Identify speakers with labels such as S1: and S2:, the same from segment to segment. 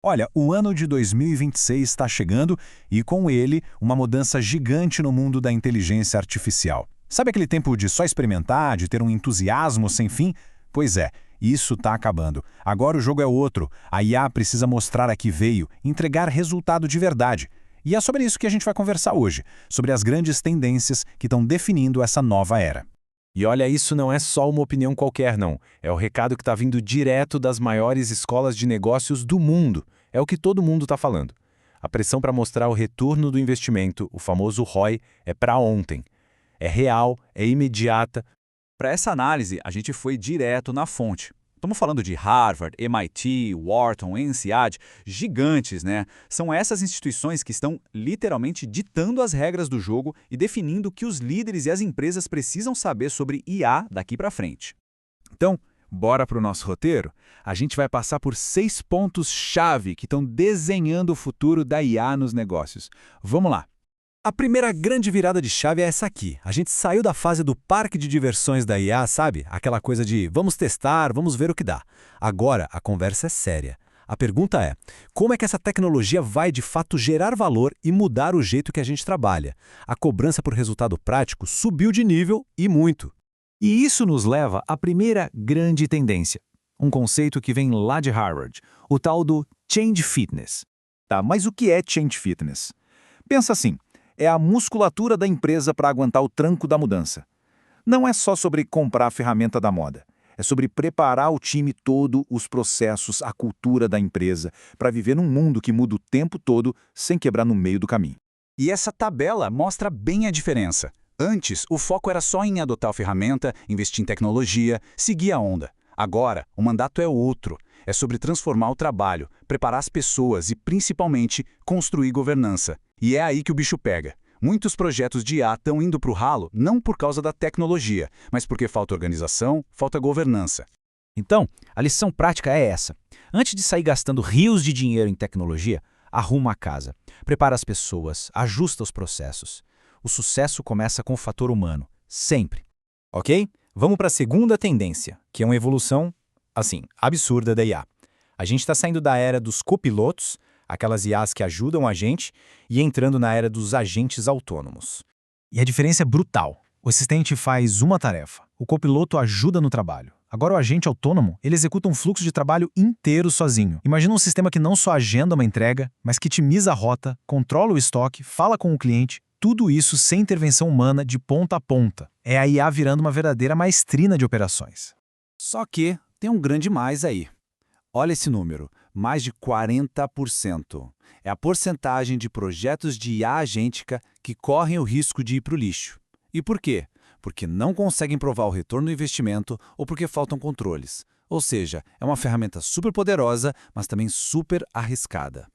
S1: Olha, o ano de 2026 está chegando e, com ele, uma mudança gigante no mundo da inteligência artificial. Sabe aquele tempo de só experimentar, de ter um entusiasmo sem fim? Pois é, isso está acabando. Agora o jogo é outro. A IA precisa mostrar a que veio, entregar resultado de verdade. E é sobre isso que a gente vai conversar hoje, sobre as grandes tendências que estão definindo essa nova era.
S2: E olha, isso não é só uma opinião qualquer, não. É o recado que está vindo direto das maiores escolas de negócios do mundo. É o que todo mundo está falando. A pressão para mostrar o retorno do investimento, o famoso ROI, é para ontem. É real, é imediata.
S3: Para essa análise, a gente foi direto na fonte. Estamos falando de Harvard, MIT, Wharton, INSEAD, gigantes, né? São essas instituições que estão literalmente ditando as regras do jogo e definindo o que os líderes e as empresas precisam saber sobre IA daqui para frente.
S1: Então, bora para o nosso roteiro? A gente vai passar por 6 pontos-chave que estão desenhando o futuro da IA nos negócios. Vamos lá!
S4: A primeira grande virada de chave é essa aqui. A gente saiu da fase do parque de diversões da IA, sabe? Aquela coisa de vamos testar, vamos ver o que dá. Agora, a conversa é séria. A pergunta é, como é que essa tecnologia vai de fato gerar valor e mudar o jeito que a gente trabalha? A cobrança por resultado prático subiu de nível e muito.
S1: E isso nos leva à primeira grande tendência. Um conceito que vem lá de Harvard, o tal do Change Fitness. Tá, mas o que é Change Fitness? Pensa assim, é a musculatura da empresa para aguentar o tranco da mudança. Não é só sobre comprar a ferramenta da moda. É sobre preparar o time todo, os processos, a cultura da empresa, para viver num mundo que muda o tempo todo sem quebrar no meio do caminho.
S3: E essa tabela mostra bem a diferença. Antes, o foco era só em adotar a ferramenta, investir em tecnologia, seguir a onda. Agora, o mandato é outro. É sobre transformar o trabalho, preparar as pessoas e, principalmente, construir governança. E é aí que o bicho pega. Muitos projetos de IA estão indo para o ralo não por causa da tecnologia, mas porque falta organização, falta governança.
S4: Então, a lição prática é essa. Antes de sair gastando rios de dinheiro em tecnologia, arruma a casa, prepara as pessoas, ajusta os processos. O sucesso começa com o fator humano, sempre. Ok? Vamos para a segunda tendência, que é uma evolução, assim, absurda da IA. A gente está saindo da era dos copilotos, aquelas IAs que ajudam a gente, e entrando na era dos agentes autônomos. E a diferença é brutal. O assistente faz uma tarefa, o copiloto ajuda no trabalho. Agora o agente autônomo, ele executa um fluxo de trabalho inteiro sozinho. Imagina um sistema que não só agenda uma entrega, mas que otimiza a rota, controla o estoque, fala com o cliente, tudo isso sem intervenção humana de ponta a ponta. É a IA virando uma verdadeira maestrina de operações.
S3: Só que tem um grande mais aí. Olha esse número, mais de 40%. É a porcentagem de projetos de IA agêntica que correm o risco de ir para o lixo. E por quê? Porque não conseguem provar o retorno do investimento ou porque faltam controles. Ou seja, é uma ferramenta super poderosa, mas também super arriscada.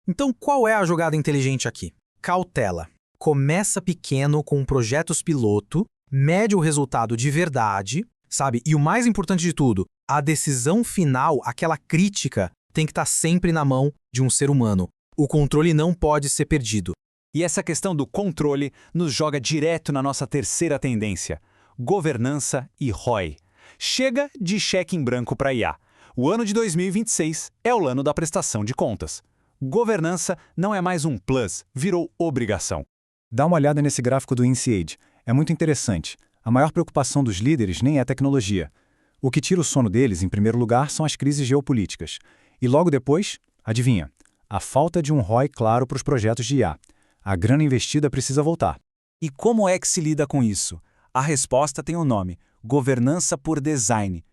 S5: Então, qual é a jogada inteligente aqui? Cautela. Começa pequeno com projetos piloto, mede o resultado de verdade, sabe? E o mais importante de tudo, a decisão final, aquela crítica, tem que estar sempre na mão de um ser humano. O controle não pode ser perdido.
S3: E essa questão do controle nos joga direto na nossa terceira tendência, governança e ROI. Chega de cheque em branco para IA. O ano de 2026 é o ano da prestação de contas. Governança não é mais um plus, virou obrigação.
S1: Dá uma olhada nesse gráfico do INSEAD. É muito interessante. A maior preocupação dos líderes nem é a tecnologia. O que tira o sono deles, em primeiro lugar, são as crises geopolíticas. E logo depois, adivinha? A falta de um ROI claro para os projetos de IA. A grana investida precisa voltar.
S3: E como é que se lida com isso? A resposta tem um nome: governança por design.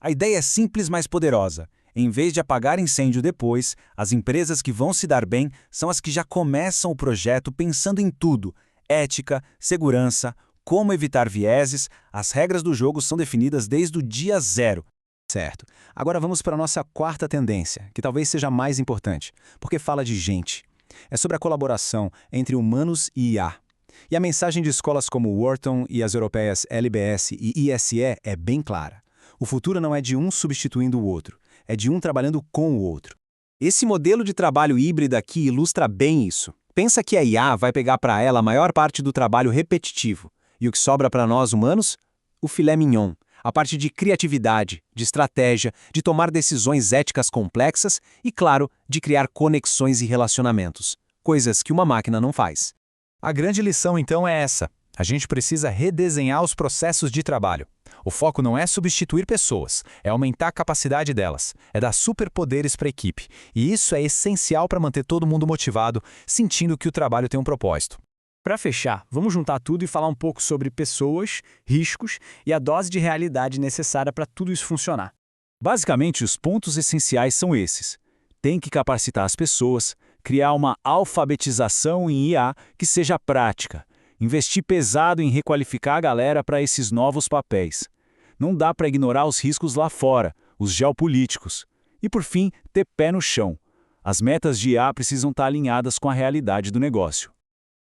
S3: A ideia é simples, mas poderosa. Em vez de apagar incêndio depois, as empresas que vão se dar bem são as que já começam o projeto pensando em tudo: ética, segurança, como evitar vieses. As regras do jogo são definidas desde o dia zero.
S4: Certo. Agora vamos para a nossa quarta tendência, que talvez seja a mais importante, porque fala de gente. É sobre a colaboração entre humanos e IA. E a mensagem de escolas como Wharton e as europeias LBS e ISE é bem clara. O futuro não é de um substituindo o outro, é de um trabalhando com o outro. Esse modelo de trabalho híbrido aqui ilustra bem isso. Pensa que a IA vai pegar para ela a maior parte do trabalho repetitivo. E o que sobra para nós humanos? O filé mignon,
S2: A parte de criatividade, de estratégia, de tomar decisões éticas complexas e, claro, de criar conexões e relacionamentos, coisas que uma máquina não faz.
S1: A grande lição, então, é essa. A gente precisa redesenhar os processos de trabalho. O foco não é substituir pessoas, é aumentar a capacidade delas, é dar superpoderes para a equipe. E isso é essencial para manter todo mundo motivado, sentindo que o trabalho tem um propósito.
S6: Para fechar, vamos juntar tudo e falar um pouco sobre pessoas, riscos e a dose de realidade necessária para tudo isso funcionar.
S3: Basicamente, os pontos essenciais são esses. Tem que capacitar as pessoas, criar uma alfabetização em IA que seja prática, investir pesado em requalificar a galera para esses novos papéis. Não dá para ignorar os riscos lá fora, os geopolíticos. E, por fim, ter pé no chão. As metas de IA precisam estar alinhadas com a realidade do negócio.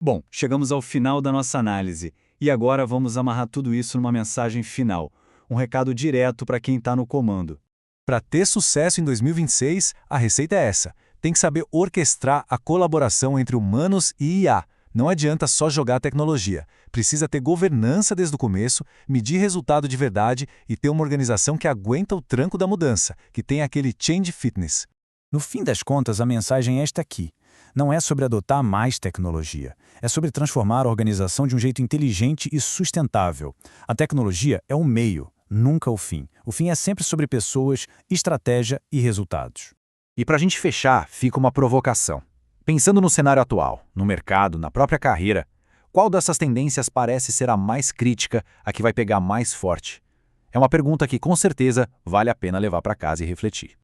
S3: Bom, chegamos ao final da nossa análise. E agora vamos amarrar tudo isso numa mensagem final. Um recado direto para quem está no comando.
S1: Para ter sucesso em 2026, a receita é essa. Tem que saber orquestrar a colaboração entre humanos e IA. Não adianta só jogar tecnologia. Precisa ter governança desde o começo, medir resultado de verdade e ter uma organização que aguenta o tranco da mudança, que tem aquele change fitness.
S7: No fim das contas, a mensagem é esta aqui. Não é sobre adotar mais tecnologia. É sobre transformar a organização de um jeito inteligente e sustentável. A tecnologia é o meio, nunca o fim. O fim é sempre sobre pessoas, estratégia e resultados.
S1: E para a gente fechar, fica uma provocação. Pensando no cenário atual, no mercado, na própria carreira, qual dessas tendências parece ser a mais crítica, a que vai pegar mais forte? É uma pergunta que, com certeza, vale a pena levar para casa e refletir.